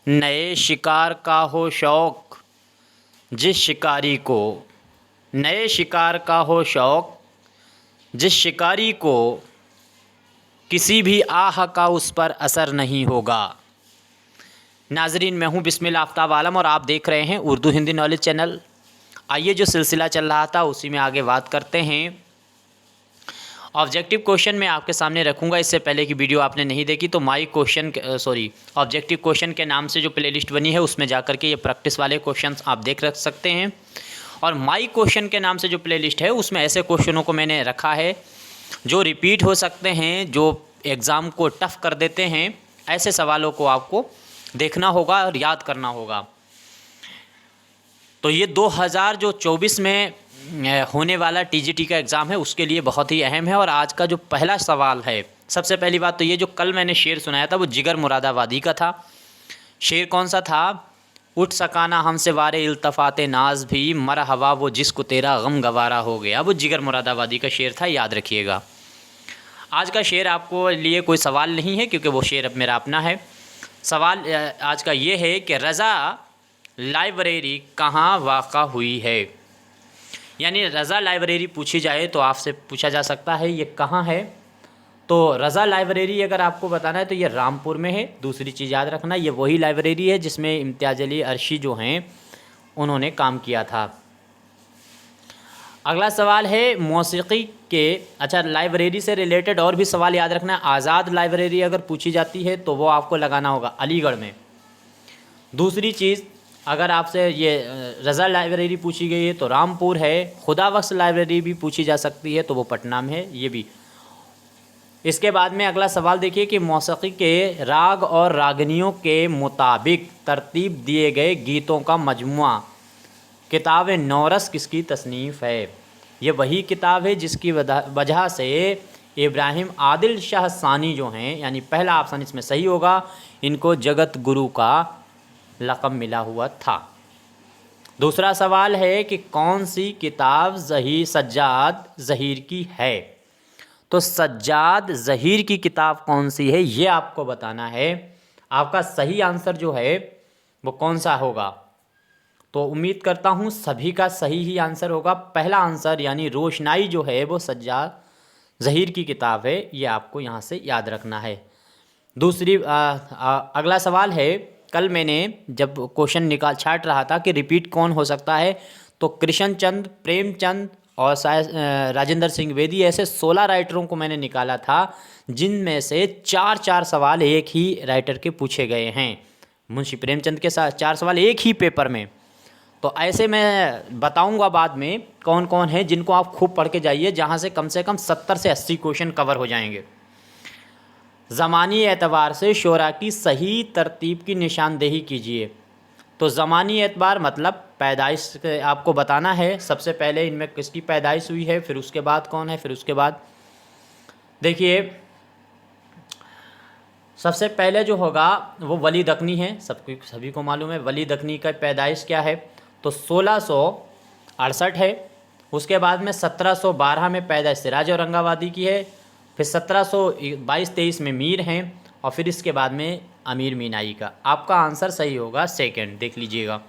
नए शिकार का हो शौक़ जिस शिकारी को, नए शिकार का हो शौक़ जिस शिकारी को किसी भी आह का उस पर असर नहीं होगा। नाजरीन, मैं हूं बिस्मिल आफ्ताब आलम और आप देख रहे हैं उर्दू हिंदी नॉलेज चैनल। आइए, जो सिलसिला चल रहा था उसी में आगे बात करते हैं। ऑब्जेक्टिव क्वेश्चन मैं आपके सामने रखूंगा। इससे पहले की वीडियो आपने नहीं देखी तो माई क्वेश्चन ऑब्जेक्टिव क्वेश्चन के नाम से जो प्लेलिस्ट बनी है उसमें जाकर के ये प्रैक्टिस वाले क्वेश्चंस आप देख रख सकते हैं। और माई क्वेश्चन के नाम से जो प्लेलिस्ट है उसमें ऐसे क्वेश्चनों को मैंने रखा है जो रिपीट हो सकते हैं, जो एग्ज़ाम को टफ़ कर देते हैं। ऐसे सवालों को आपको देखना होगा और याद करना होगा। तो ये 2024 में होने वाला टीजीटी का एग्ज़ाम है, उसके लिए बहुत ही अहम है। और आज का जो पहला सवाल है, सबसे पहली बात तो ये, जो कल मैंने शेर सुनाया था वो जिगर मुरादाबादी का था। शेर कौन सा था? उठ सकाना हमसे वारे इल्तफ़ाते नाज भी, मर हवा वो जिसको तेरा गम गवारा हो गया। वो जिगर मुरादाबादी का शेर था, याद रखिएगा। आज का शेर आपको लिए कोई सवाल नहीं है क्योंकि वो शेर अब मेरा अपना है। सवाल आज का ये है कि रज़ा लाइब्रेरी कहाँ वाक़ा हुई है। यानी रज़ा लाइब्रेरी पूछी जाए तो आपसे पूछा जा सकता है ये कहाँ है। तो रज़ा लाइब्रेरी अगर आपको बताना है तो ये रामपुर में है। दूसरी चीज़ याद रखना, ये वही लाइब्रेरी है जिसमें इम्तियाज़ अली अर्शी जो हैं उन्होंने काम किया था। अगला सवाल है मौसीकी के, अच्छा लाइब्रेरी से रिलेटेड और भी सवाल याद रखना है। आज़ाद लाइब्रेरी अगर पूछी जाती है तो वो आपको लगाना होगा अलीगढ़ में। दूसरी चीज़, अगर आपसे ये रज़ा लाइब्रेरी पूछी गई है तो रामपुर है। खुदाबख्श लाइब्रेरी भी पूछी जा सकती है तो वो पटना में है, ये भी। इसके बाद में अगला सवाल देखिए कि मौसीकी के राग और रागनियों के मुताबिक तरतीब दिए गए गीतों का मजमुआ किताब नौरस किसकी तसनीफ़ है। ये वही किताब है जिसकी वजह से इब्राहिम आदिल शाह सानी जो हैं, यानी पहला ऑप्शन इसमें सही होगा, इनको जगत गुरु का लक़ब मिला हुआ था। दूसरा सवाल है कि कौन सी किताब सज्जाद ज़हीर की है। तो सज्जाद ज़हीर की किताब कौन सी है ये आपको बताना है। आपका सही आंसर जो है वो कौन सा होगा। तो उम्मीद करता हूँ सभी का सही ही आंसर होगा। पहला आंसर यानी रोशनाई जो है वो सज्जाद ज़हीर की किताब है, ये आपको यहाँ से याद रखना है। दूसरी अगला सवाल है, कल मैंने जब क्वेश्चन छाट रहा था कि रिपीट कौन हो सकता है, तो कृष्णचंद, प्रेमचंद और राजेंद्र सिंह बेदी, ऐसे 16 राइटरों को मैंने निकाला था जिनमें से 4 सवाल एक ही राइटर के पूछे गए हैं। मुंशी प्रेमचंद के साथ 4 सवाल एक ही पेपर में। तो ऐसे मैं बताऊंगा बाद में कौन कौन है, जिनको आप खूब पढ़ के जाइए, जहाँ से कम 70 से 80 क्वेश्चन कवर हो जाएंगे। ज़मानी एतबार से शोरा की सही तरतीब की निशानदेही कीजिए। तो ज़मानी एतबार मतलब पैदाइश आपको बताना है। सबसे पहले इनमें किसकी पैदाइश हुई है, फिर उसके बाद कौन है, फिर उसके बाद देखिए सबसे पहले जो होगा वो वली दक्नी है। सभी को मालूम है वली दक्नी का पैदाइश क्या है, तो 1668 है। उसके बाद में 1712 में पैदाइश सिराज औरंगाबादी की है। फिर 1722-23 में मीर हैं और फिर इसके बाद में अमीर मीनाई का। आपका आंसर सही होगा सेकंड, देख लीजिएगा।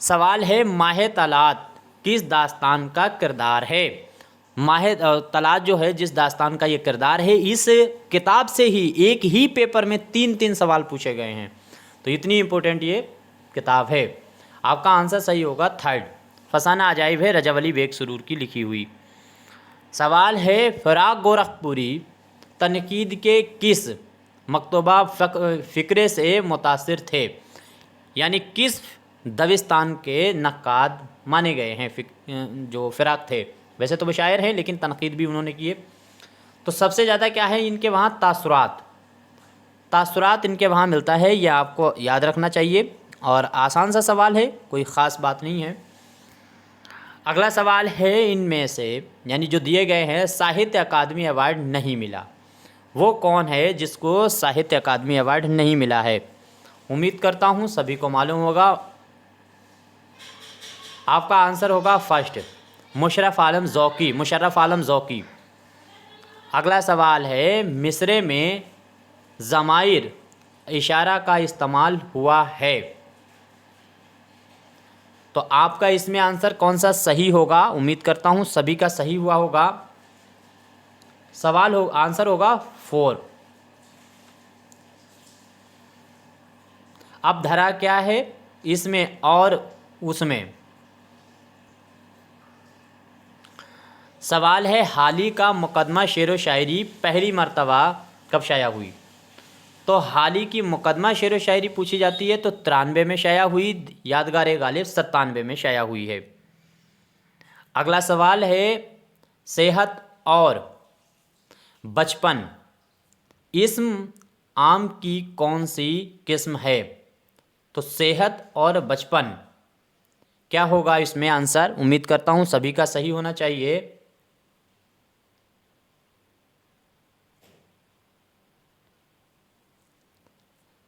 सवाल है माह तलात किस दास्तान का किरदार है। माह तलात जो है जिस दास्तान का ये किरदार है, इस किताब से ही एक ही पेपर में 3 सवाल पूछे गए हैं। तो इतनी इम्पोर्टेंट ये किताब है। आपका आंसर सही होगा थर्ड, फसाना अजाइब है, रजब अली बेग सुरूर की लिखी हुई। सवाल है फ़राग गोरखपुरी तनकीद के किस मकतूबा फ़िक्रे से मुतासिर थे। यानी किस दबिस्तान के नक्काद माने गए हैं जो फ़िराक थे। वैसे तो वो शायर हैं लेकिन तनकीद भी उन्होंने किए। तो सबसे ज़्यादा क्या है इनके वहाँ, तासुरात इनके वहाँ मिलता है, यह आपको याद रखना चाहिए। और आसान सा सवाल है, कोई ख़ास बात नहीं है। अगला सवाल है इनमें से, यानी जो दिए गए हैं, साहित्य अकादमी अवार्ड नहीं मिला, वो कौन है जिसको साहित्य अकादमी अवार्ड नहीं मिला है। उम्मीद करता हूँ सभी को मालूम होगा। आपका आंसर होगा फर्स्ट, मुशर्रफ आलम ज़ौकी। अगला सवाल है मिस्र में ज़माइर इशारा का इस्तेमाल हुआ है। तो आपका इसमें आंसर कौन सा सही होगा? उम्मीद करता हूँ सभी का सही हुआ होगा। आंसर होगा 4। अब धरा क्या है इसमें और उसमें? सवाल है हाल ही का मुकदमा शेर व शायरी पहली मर्तबा कब शाया हुई? तो हाल ही की मुकदमा शेर व शायरी पूछी जाती है तो 93 में शाया हुई, यादगार गालिब 97 में शाया हुई है। अगला सवाल है सेहत और बचपन इस्म आम की कौन सी किस्म है? तो सेहत और बचपन क्या होगा इसमें आंसर? उम्मीद करता हूं सभी का सही होना चाहिए।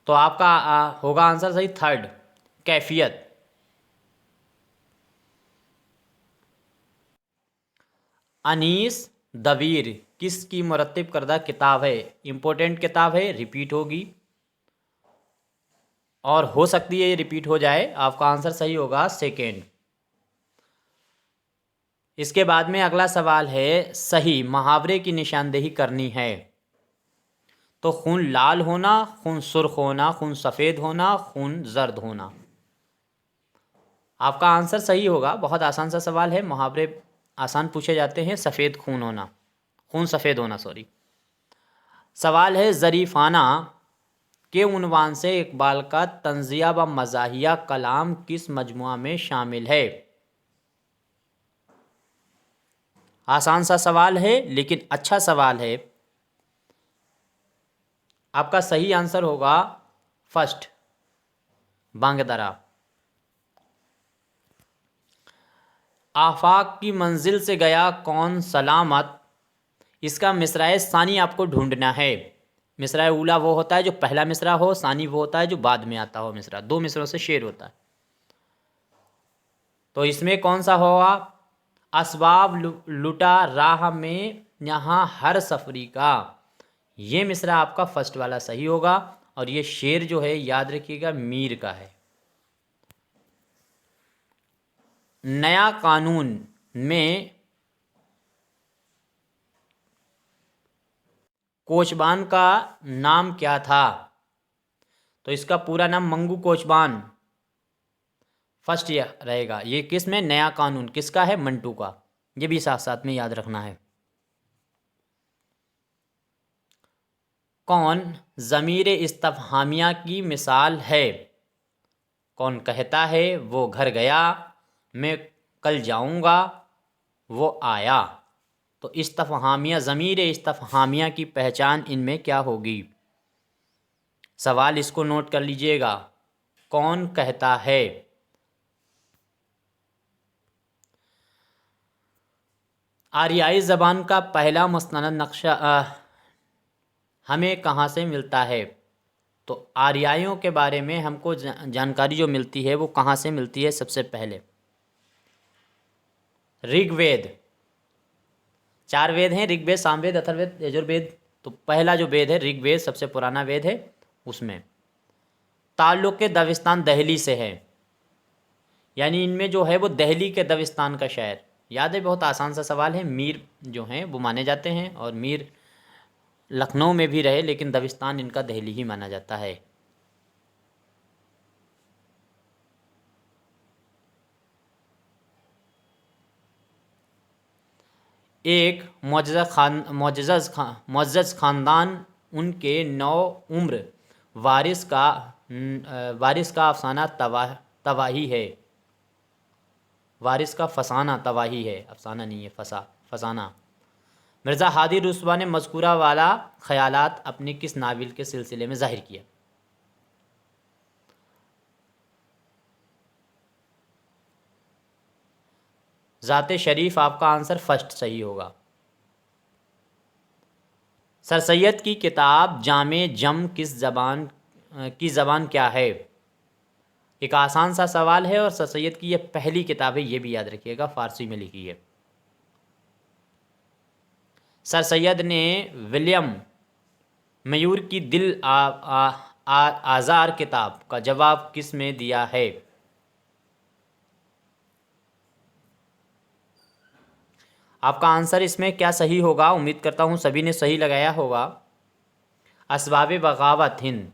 तो आपका होगा आंसर सही 3rd कैफियत। अनीस दवीर किसकी मुरत्तिब करदा किताब है? इंपॉर्टेंट किताब है, रिपीट होगी और हो सकती है ये रिपीट हो जाए। आपका आंसर सही होगा 2nd। इसके बाद में अगला सवाल है सही मुहावरे की निशानदेही करनी है। तो खून लाल होना, खून सुर्ख होना, खून सफ़ेद होना, खून जर्द होना। आपका आंसर सही होगा। बहुत आसान सा सवाल है, मुहावरे आसान पूछे जाते हैं। सफ़ेद खून होना, खून सफ़ेद होना सॉरी। सवाल है ज़रीफ़ाना के उन्वान से इकबाल का तंज़िया व मज़ाहिया कलाम किस मजमुआ में शामिल है? आसान सा सवाल है लेकिन अच्छा सवाल है। आपका सही आंसर होगा 1st बांगदरा। आफाक की मंजिल से गया कौन सलामत, इसका मिसराए सानी आपको ढूंढना है। मिसराए उला वो होता है जो पहला मिसरा हो, सानी वो होता है जो बाद में आता हो मिसरा। 2 मिसरों से शेर होता है। तो इसमें कौन सा होगा? असबाब लुटा राह में यहाँ हर सफरी का, ये मिसरा आपका 1st वाला सही होगा। और ये शेर जो है याद रखिएगा मीर का है। नया कानून में कोचबान का नाम क्या था? तो इसका पूरा नाम मंगू कोचबान 1st ये रहेगा। ये किस में? नया कानून किसका है? मंटू का। ये भी साथ साथ में याद रखना है। कौन ज़मीर इस्तफ़हामिया की मिसाल है? कौन कहता है वो घर गया, मैं कल जाऊंगा वो आया। तो इस्तफ़हामिया, ज़मीर इस्तफ़हामिया की पहचान इनमें क्या होगी? सवाल इसको नोट कर लीजिएगा। कौन कहता है? आरियाई ज़बान का पहला मुस्तनद नक्शा हमें कहाँ से मिलता है? तो आर्याइयों के बारे में हमको जानकारी जो मिलती है वो कहाँ से मिलती है? सबसे पहले ऋग्वेद। 4 वेद हैं, ऋग्वेद, सामवेद, अथर्ववेद, यजुर्वेद। तो पहला जो वेद है ऋग्वेद सबसे पुराना वेद है। उसमें ताल्लुक़ के दविस्तान दहली से है, यानी इनमें जो है वो दहली के दविस्तान का शायर। याद है, बहुत आसान सा सवाल है। मीर जो हैं वो माने जाते हैं और मीर लखनऊ में भी रहे लेकिन दविस्तान इनका दहली ही माना जाता है। एक मुअज़्ज़ज़ ख़ानदान उनके नौ उम्र वारिस का अफसाना तबाही है। वारिस का फसाना तबाही है, अफसाना नहीं है, फसाना। मिर्ज़ा हादी रुस्वा ने मज़कूरा वाला ख़यालात अपने किस नावल के सिलसिले में ज़ाहिर किया? ज़ाते शरीफ आपका आंसर 1st सही होगा। सर सैयद की किताब जामे जम किस ज़बान क्या है? एक आसान सा सवाल है और सर सैयद की ये पहली किताब है, ये भी याद रखिएगा, फ़ारसी में लिखी है। सर सैयद ने विलियम मयूर की दिल आज़ार किताब का जवाब किस में दिया है? आपका आंसर इसमें क्या सही होगा? उम्मीद करता हूँ सभी ने सही लगाया होगा। असबाब बगावत हिंद।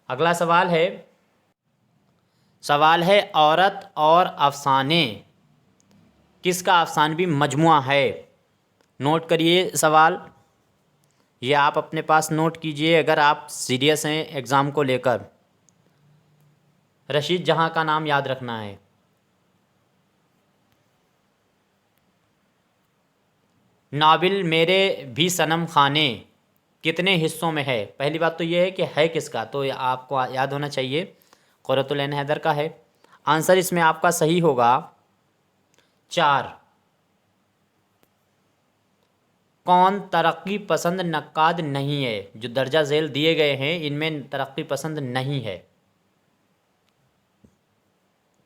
अगला सवाल है औरत और अफसाने किसका अफसानवी मजमुआ है? नोट करिए सवाल, ये आप अपने पास नोट कीजिए अगर आप सीरियस हैं एग्ज़ाम को लेकर। रशीद जहां का नाम याद रखना है। नाबिल मेरे भी सनम खाने कितने हिस्सों में है? पहली बात तो ये है कि है किसका, तो ये आपको याद होना चाहिए, क़ुर्रतुल ऐन हैदर का है। आंसर इसमें आपका सही होगा 4। कौन तरक्की पसंद नक्काद नहीं है? जो दर्जा झेल दिए गए हैं इनमें तरक्की पसंद नहीं है,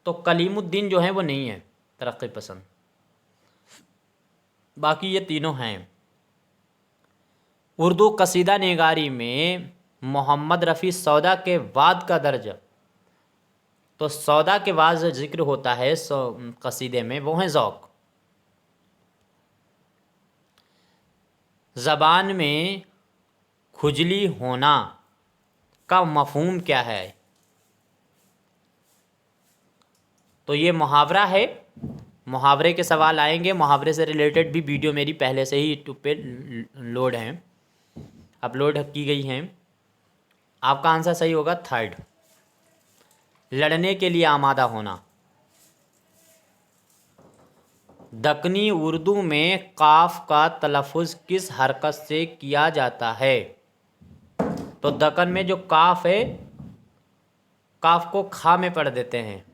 तो कलीमुद्दीन जो है वो नहीं है तरक्की पसंद, बाकी ये तीनों हैं। उर्दू कसीदा निगारी में मोहम्मद रफ़ी सौदा के बाद का दर्ज, तो सौदा के बाद जो जिक्र होता है कसीदे में वो है ज़ौक़। ज़बान में खुजली होना का मफ़हूम क्या है? तो ये मुहावरा है, मुहावरे के सवाल आएंगे। मुहावरे से रिलेटेड भी वीडियो मेरी पहले से ही यूट्यूब पे लोड हैं, अपलोड की गई हैं। आपका आंसर सही होगा 3rd, लड़ने के लिए आमादा होना। दक्कनी उर्दू में काफ का तलफ़ुज़ किस हरकत से किया जाता है? तो दक्कन में जो काफ है, काफ को खा में पढ़ देते हैं।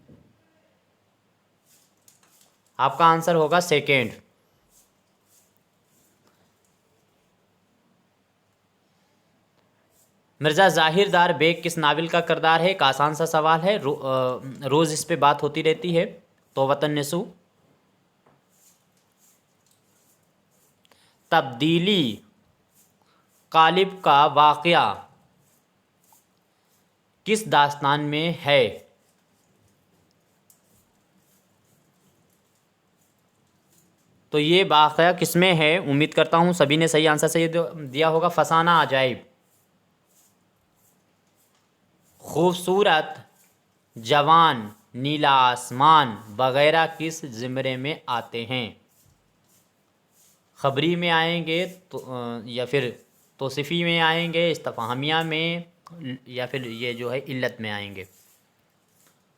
आपका आंसर होगा 2nd। मिर्ज़ा ज़ाहिरदार बेग किस नावल का किरदार है? एक आसान सा सवाल है, रोज़ इस पे बात होती रहती है। तो वतन निसू। तब्दीली कालिब का वाक़या किस दास्तान में है? तो ये वाक़या किस में है? उम्मीद करता हूँ सभी ने सही आंसर सही दिया होगा। फसाना अजाइब। खूबसूरत, जवान, नीला आसमान वगैरह किस ज़िमरे में आते हैं? ख़बरी में आएंगे तो या फिर तौसीफ़ी में आएंगे, इस्तिफ़हामिया में, या फिर ये जो है इल्लत में आएंगे।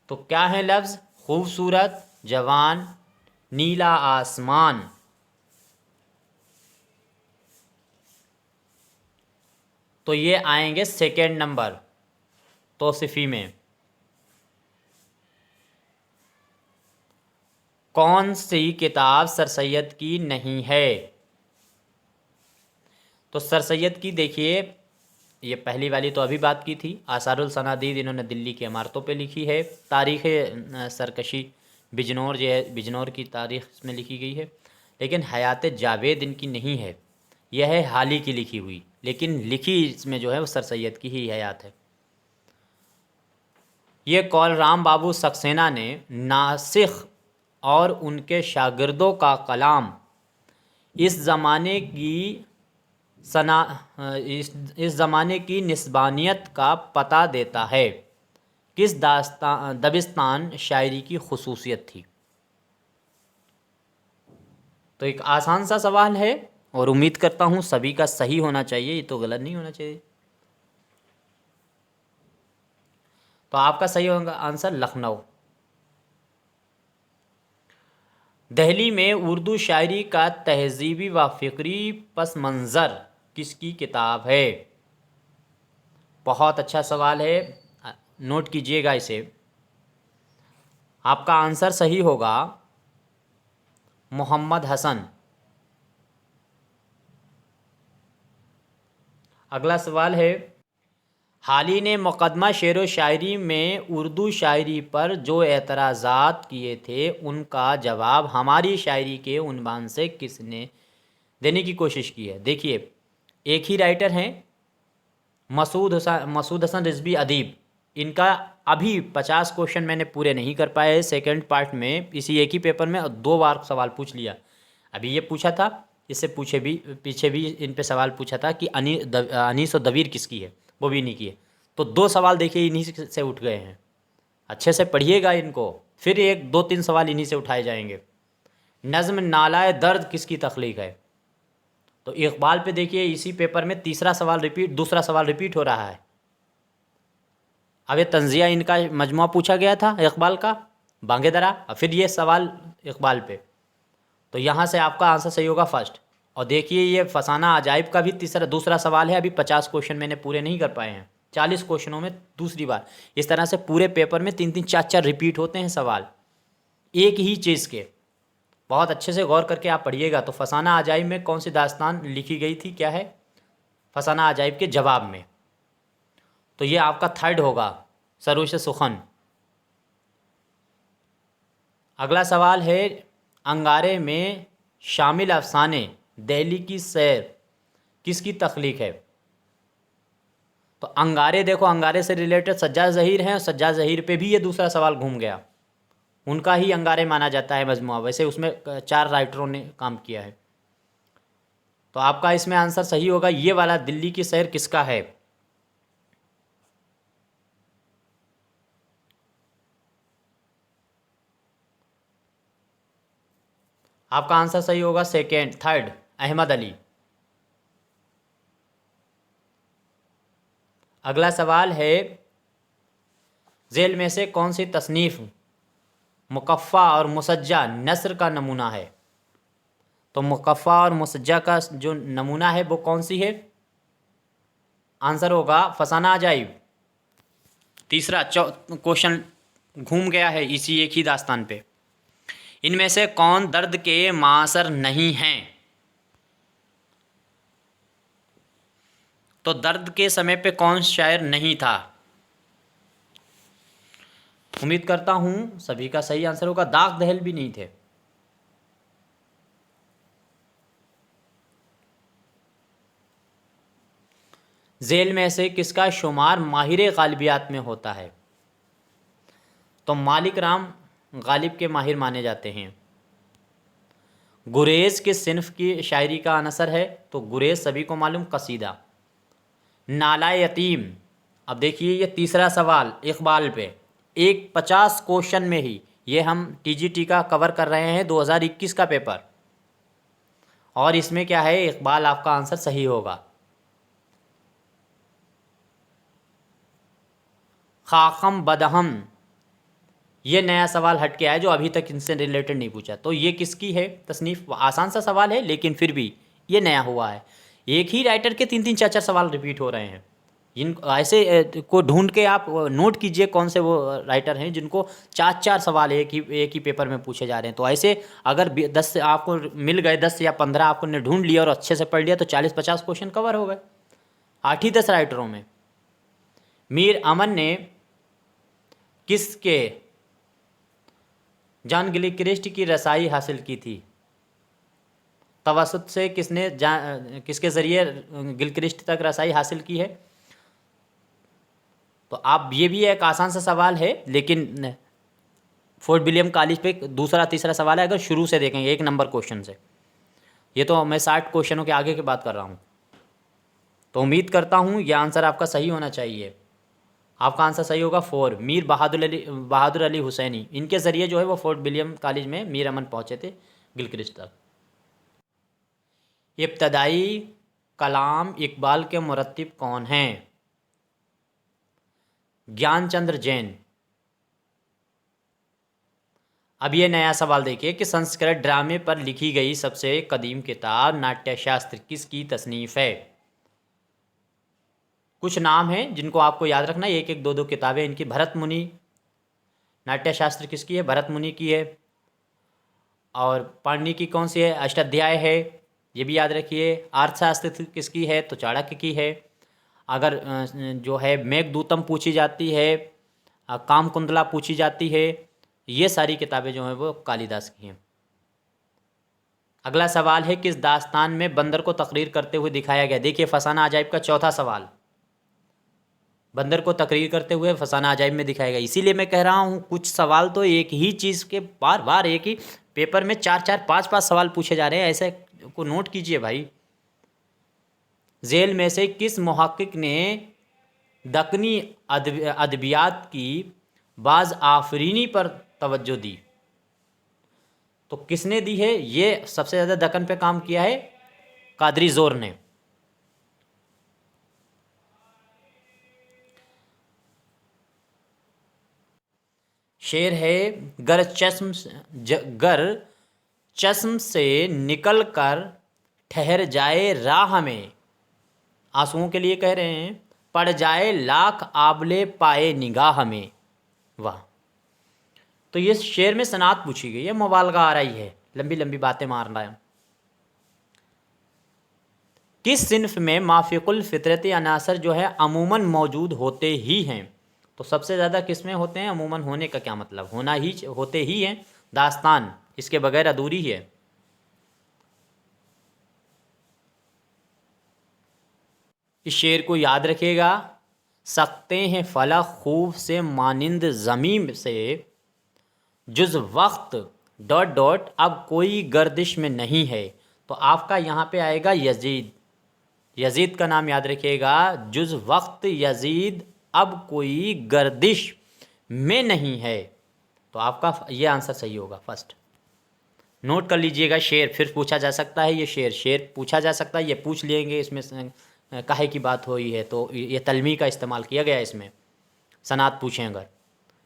तो क्या है लफ्ज़? खूबसूरत, जवान, नीला आसमान। तो ये आएंगे 2nd नंबर तौसीफ़ी में। कौन सी किताब सर सैयद की नहीं है? तो सर सैयद की देखिए, ये पहली वाली तो अभी बात की थी, आसारुल सनादीद इन्होंने दिल्ली की इमारतों पे लिखी है। तारीख़ सरकशी बिजनौर जो है, बिजनौर की तारीख़ इसमें लिखी गई है। लेकिन हयात जावेद इनकी नहीं है, यह है हाल ही की लिखी हुई, लेकिन लिखी इसमें जो है वो सर सैयद की ही हयात है। ये कौल राम बाबू सक्सेना ने नासिख और उनके शागिर्दों का कलाम इस ज़माने की निस्बानियत का पता देता है। किस दबिस्तान शायरी की खुसूसियत थी? तो एक आसान सा सवाल है और उम्मीद करता हूँ सभी का सही होना चाहिए, ये तो गलत नहीं होना चाहिए। तो आपका सही होगा आंसर लखनऊ। दिल्ली में उर्दू शायरी का तहज़ीबी व फ़िक्री पस मंज़र किसकी किताब है? बहुत अच्छा सवाल है, नोट कीजिएगा इसे। आपका आंसर सही होगा मोहम्मद हसन। अगला सवाल है, हाली ने मुक़दमा शेर व शायरी में उर्दू शायरी पर जो एतराज़ात किए थे उनका जवाब हमारी शायरी के उन्वान से किसने देने की कोशिश की है? देखिए, एक ही राइटर हैं, मसूद हसन रिजवी अदीब। इनका अभी 50 क्वेश्चन मैंने पूरे नहीं कर पाए सेकंड पार्ट में, इसी एक ही पेपर में 2 बार सवाल पूछ लिया। अभी ये पूछा था, इससे पीछे भी इन पे सवाल पूछा था कि अनीस और दवीर किसकी है, वो भी नहीं किए। तो 2 सवाल देखिए इन्हीं से उठ गए हैं। अच्छे से पढ़िएगा इनको, फिर 1 2 3 सवाल इन्हीं से उठाए जाएंगे। नज़्म नालाए दर्द किसकी तख्लीक है? तो इकबाल पे देखिए इसी पेपर में दूसरा सवाल रिपीट हो रहा है। अब ये तंजिया इनका मजमुआ पूछा गया था इकबाल का, बांगे दरा, और फिर ये सवाल इकबाल पे। तो यहाँ से आपका आंसर सही होगा फर्स्ट। और देखिए ये फसाना अजाइब का भी दूसरा सवाल है। अभी 50 क्वेश्चन मैंने पूरे नहीं कर पाए हैं, 40 क्वेश्चनों में दूसरी बार। इस तरह से पूरे पेपर में 3 3 4 4 रिपीट होते हैं सवाल एक ही चीज़ के। बहुत अच्छे से गौर करके आप पढ़िएगा। तो फसाना अजाइब में कौन सी दास्तान लिखी गई थी, क्या है फसाना अजाइब के जवाब में? तो ये आपका थर्ड होगा, सरोश सुखन। अगला सवाल है, अंगारे में शामिल अफसाने दिल्ली की सैर किसकी तख्लीक है? तो अंगारे, देखो अंगारे से रिलेटेड सज्जाद ज़हीर हैं, और सज्जाद ज़हीर पे भी ये दूसरा सवाल घूम गया। उनका ही अंगारे माना जाता है मजमुआ, वैसे उसमें 4 राइटरों ने काम किया है। तो आपका इसमें आंसर सही होगा ये वाला, दिल्ली की सैर किसका है? आपका आंसर सही होगा थर्ड, अहमद अली। अगला सवाल है, झेल में से कौन सी तसनीफ़ मुकफ़ा और मुसज्जा नस्र का नमूना है? तो मुकफ़ा और मुसज्जा का जो नमूना है वो कौन सी है? आंसर होगा फसाना अजाइब। तीसरा क्वेश्चन घूम गया है इसी एक ही दास्तान पे। इनमें से कौन दर्द के मासर नहीं हैं? तो दर्द के समय पे कौन शायर नहीं था? उम्मीद करता हूं सभी का सही आंसर होगा, दाग दहल भी नहीं थे। झेल में से किसका शुमार माहिर गालिबियात में होता है? तो मालिक राम गालिब के माहिर माने जाते हैं। गुरेज किस सिन्फ की शायरी का अनसर है? तो गुरेज सभी को मालूम, कसीदा। नाला यतीम, अब देखिए ये तीसरा सवाल इकबाल पे, 50 क्वेश्चन में ही ये हम टीजीटी का कवर कर रहे हैं 2021 का पेपर, और इसमें क्या है इकबाल आपका आंसर सही होगा। खाकम बदहम, ये नया सवाल हट के आया जो अभी तक इनसे रिलेटेड नहीं पूछा। तो ये किसकी है तसनीफ़? आसान सा सवाल है लेकिन फिर भी ये नया हुआ है। एक ही राइटर के 3 3 4 4 सवाल रिपीट हो रहे हैं। इन ऐसे को ढूंढ के आप नोट कीजिए कौन से वो राइटर हैं जिनको 4 4 सवाल एक ही पेपर में पूछे जा रहे हैं। तो ऐसे अगर 10 से आपको मिल गए, 10 या 15 आपको ने ढूंढ लिया और अच्छे से पढ़ लिया, तो 40-50 क्वेश्चन कवर हो गए 8 ही 10 राइटरों में। मीर अमन ने किसके जॉन गिलक्रिस्ट की रसाई हासिल की थी? तवसत से किसके ज़रिए गिलक्रिस्ट तक रसाई हासिल की है? तो आप, ये भी एक आसान सा सवाल है लेकिन फोर्ट विलियम कॉलेज पे दूसरा तीसरा सवाल है अगर शुरू से देखेंगे 1 नंबर क्वेश्चन से। ये तो मैं 60 क्वेश्चनों के आगे की बात कर रहा हूँ। तो उम्मीद करता हूँ ये आंसर आपका सही होना चाहिए। आपका आंसर सही होगा 4, मीर बहादुर अली हुसैनी। इनके ज़रिए जो है वो फोर्ट विलियम कॉलेज में मीर अमन पहुँचे थे गिलक्रिस्ट तक। इब्तदाई कलाम इकबाल के मुरत्तिब कौन हैं? ज्ञानचंद्र जैन। अब ये नया सवाल देखिए कि संस्कृत ड्रामे पर लिखी गई सबसे कदीम किताब नाट्यशास्त्र किसकी तसनीफ़ है? कुछ नाम हैं जिनको आपको याद रखना है, 1 1 2 2 किताबें इनकी। भरत मुनि, नाट्यशास्त्र किसकी है? भरत मुनि की है। और पाणिनि की कौन सी है? अष्टाध्याय है, ये भी याद रखिए। अर्थशास्त्र किसकी है? तो चाणक्य की है। अगर जो है मेघदूतम पूछी जाती है, कामकुंतला पूछी जाती है, ये सारी किताबें जो हैं वो कालिदास की हैं। अगला सवाल है, किस दास्तान में बंदर को तकरीर करते हुए दिखाया गया? देखिए फसाना अजाइब का चौथा सवाल, बंदर को तकरीर करते हुए फसाना अजाइब में दिखाया गया। इसीलिए मैं कह रहा हूँ कुछ सवाल तो एक ही चीज़ के बार बार एक ही पेपर में 4-4 5-5 सवाल पूछे जा रहे हैं, ऐसे को नोट कीजिए भाई। झेल में से किस मुहक्किक ने दक्कनी अदबियात की बाज़ आफरीनी पर तवज्जो दी? तो किसने दी है? ये सबसे ज़्यादा दक्कन पे काम किया है कादरी जोर ने। शेर है, गर चश्म से निकल कर ठहर जाए राह में, आंसुओं के लिए कह रहे हैं, पड़ जाए लाख आबले पाए निगाह में। वाह। तो ये शेर में सनात पूछी गई है, मुबालगा आ रही है, लंबी लंबी बातें मार रहा है। किस सिन्फ में माफिकुल फितरती अनासर जो है अमूमन मौजूद होते ही हैं? तो सबसे ज़्यादा किस में होते हैं? अमूमन होने का क्या मतलब? होना ही, होते ही हैं। दास्तान इसके बगैर अधूरी है। इस शेर को याद रखिएगा, सकते हैं फलक खूब से मानिंद ज़मीन से, जुज़ वक्त डॉट डॉट अब कोई गर्दिश में नहीं है। तो आपका यहाँ पे आएगा यजीद, यजीद का नाम याद रखिएगा, जुज़ वक्त यजीद अब कोई गर्दिश में नहीं है। तो आपका ये आंसर सही होगा फर्स्ट। नोट कर लीजिएगा, शेर फिर पूछा जा सकता है, ये शेर पूछा जा सकता है, ये पूछ लेंगे। इसमें काहे की बात हुई है तो ये तलमी का इस्तेमाल किया गया है इसमें, सनात पूछें अगर।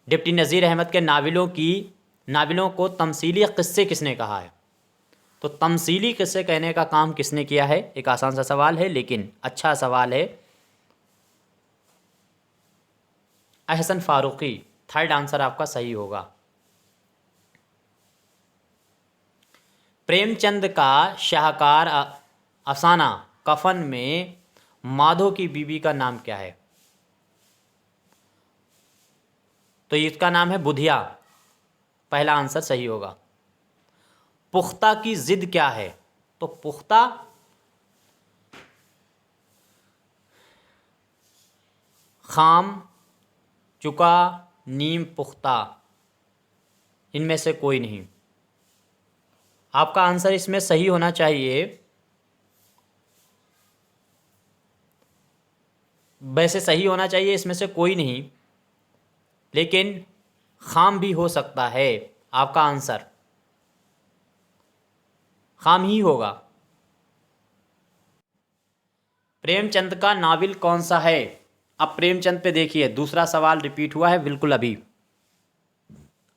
डिप्टी नज़ीर अहमद के नावलों को तमसीली क़िस्से किसने कहा है? तो तमसीली किस्से कहने का काम किसने किया है? एक आसान सा सवाल है लेकिन अच्छा सवाल है। अहसन फारूकी, थर्ड आंसर आपका सही होगा। प्रेमचंद का शाहकार अफसाना कफन में माधो की बीवी का नाम क्या है? तो इसका नाम है बुधिया, पहला आंसर सही होगा। पुख्ता की जिद क्या है? तो पुख्ता खाम, चुका, नीम पुख्ता, इनमें से कोई नहीं। आपका आंसर इसमें सही होना चाहिए, वैसे सही होना चाहिए इसमें से कोई नहीं, लेकिन खाम भी हो सकता है। आपका आंसर खाम ही होगा। प्रेमचंद का नावल कौन सा है? अब प्रेमचंद पे देखिए, दूसरा सवाल रिपीट हुआ है बिल्कुल अभी।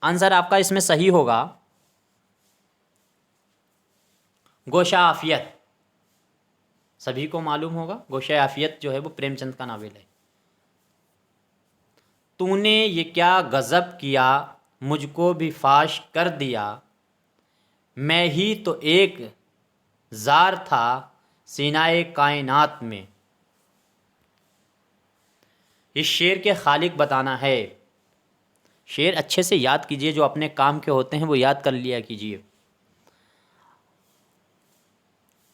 आंसर आपका इसमें सही होगा गोशा आफियत। सभी को मालूम होगा गोशा आफियत जो है वो प्रेमचंद का नावल है। तूने ये क्या गज़ब किया, मुझको भी फाश कर दिया, मैं ही तो एक ज़ार था सीनाए कायनात में। इस शेर के खालिक बताना है। शेर अच्छे से याद कीजिए, जो अपने काम के होते हैं वो याद कर लिया कीजिए।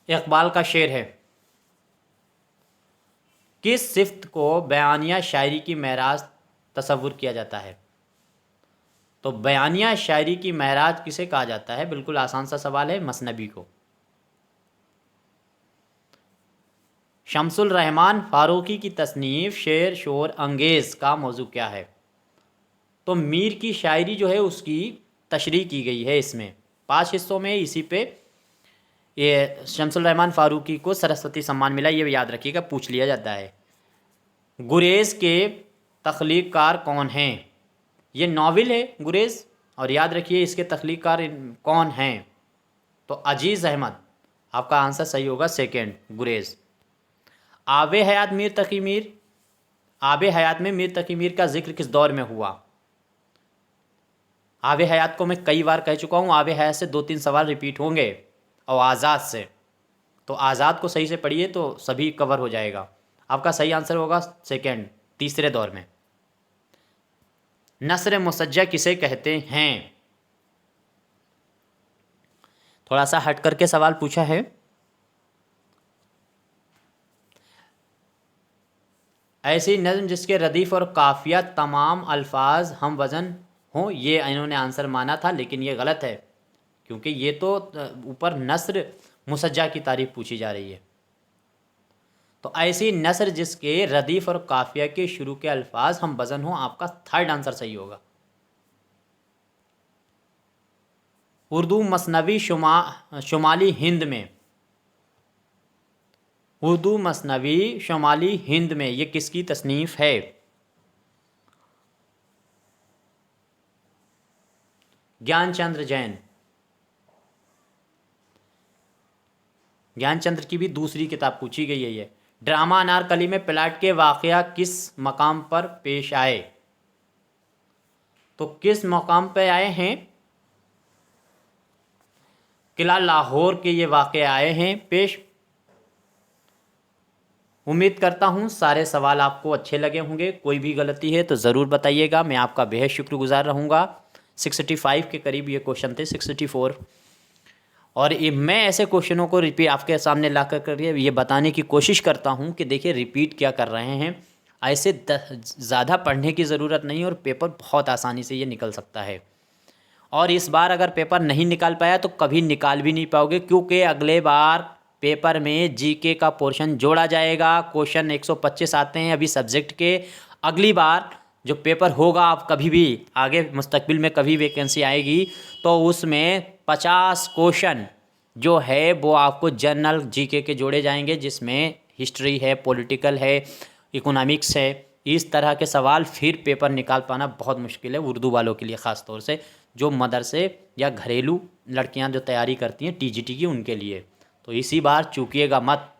इकबाल का शेर है, किस सिफ्त को बयानिया शायरी की महराज तसव्वुर किया जाता है? तो बयानिया शायरी की महराज किसे कहा जाता है? बिल्कुल आसान सा सवाल है, मसनबी को। शमसुल रहमान फारूकी की तसनीफ़ शेर शोर अंगेज़ का मौजू क्या है? तो मीर की शायरी जो है उसकी तशरीह की गई है इसमें 5 हिस्सों में। इसी पे ये शमसुल रहमान फारूकी को सरस्वती सम्मान मिला, ये याद रखिएगा, पूछ लिया जाता है। गुरेज़ के तख्लीक़कार कौन हैं? ये नावल है गुरेज़, और याद रखिए इसके तख्लीक़कार कौन हैं? तो अजीज़ अहमद। आपका आंसर सही होगा सेकेंड, गुरेज़। आबे हयात मीर तकी मीर, आबे हयात में मीर तकी मीर का जिक्र किस दौर में हुआ? आबे हयात को मैं कई बार कह चुका हूँ, आबे हयात से 2-3 सवाल रिपीट होंगे, और आज़ाद से। तो आज़ाद को सही से पढ़िए तो सभी कवर हो जाएगा। आपका सही आंसर होगा सेकेंड, तीसरे दौर में। नस्र मुसज्जा किसे कहते हैं? थोड़ा सा हट करके सवाल पूछा है। ऐसी नज़्म जिसके रदीफ़ और काफ़िया तमाम अल्फाज हम वज़न हों, ये इन्होंने आंसर माना था, लेकिन ये गलत है, क्योंकि ये तो ऊपर नस्र मुसज्जा की तारीफ पूछी जा रही है। तो ऐसी नस्र जिसके रदीफ़ और काफ़िया के शुरू के अल्फाज हम वज़न हों, आपका थर्ड आंसर सही होगा। उर्दू मसनवी शुमाली हिंद में, उर्दू मसनवी शुमाली हिंद में ये किसकी तसनीफ़ है? ज्ञानचंद्र जैन। ज्ञानचंद्र की भी दूसरी किताब पूछी गई है ये। ड्रामा अनारकली में प्लाट के वाक़या किस मकाम पर पेश आए? तो किस मकाम पे आए हैं? किला लाहौर के ये वाक़े आए हैं पेश। उम्मीद करता हूँ सारे सवाल आपको अच्छे लगे होंगे। कोई भी गलती है तो ज़रूर बताइएगा, मैं आपका बेहद शुक्रगुजार रहूँगा। 65 के करीब ये क्वेश्चन थे, 64। और ये मैं ऐसे क्वेश्चनों को रिपीट आपके सामने ला कर ये बताने की कोशिश करता हूँ कि देखिए रिपीट क्या कर रहे हैं। ऐसे ज़्यादा पढ़ने की ज़रूरत नहीं, और पेपर बहुत आसानी से ये निकल सकता है। और इस बार अगर पेपर नहीं निकाल पाया तो कभी निकाल भी नहीं पाओगे, क्योंकि अगले बार पेपर में जीके का पोर्शन जोड़ा जाएगा। क्वेश्चन 125 आते हैं अभी सब्जेक्ट के। अगली बार जो पेपर होगा, आप कभी भी आगे मुस्तकबिल में कभी वैकेंसी आएगी तो उसमें 50 क्वेश्चन जो है वो आपको जनरल जीके के जोड़े जाएंगे, जिसमें हिस्ट्री है, पॉलिटिकल है, इकोनॉमिक्स है। इस तरह के सवाल फिर पेपर निकाल पाना बहुत मुश्किल है उर्दू वालों के लिए, ख़ास तौर से जो मदरसे या घरेलू लड़कियां जो तैयारी करती हैं टीजीटी की, उनके लिए। तो इसी बार चूकिएगा मत।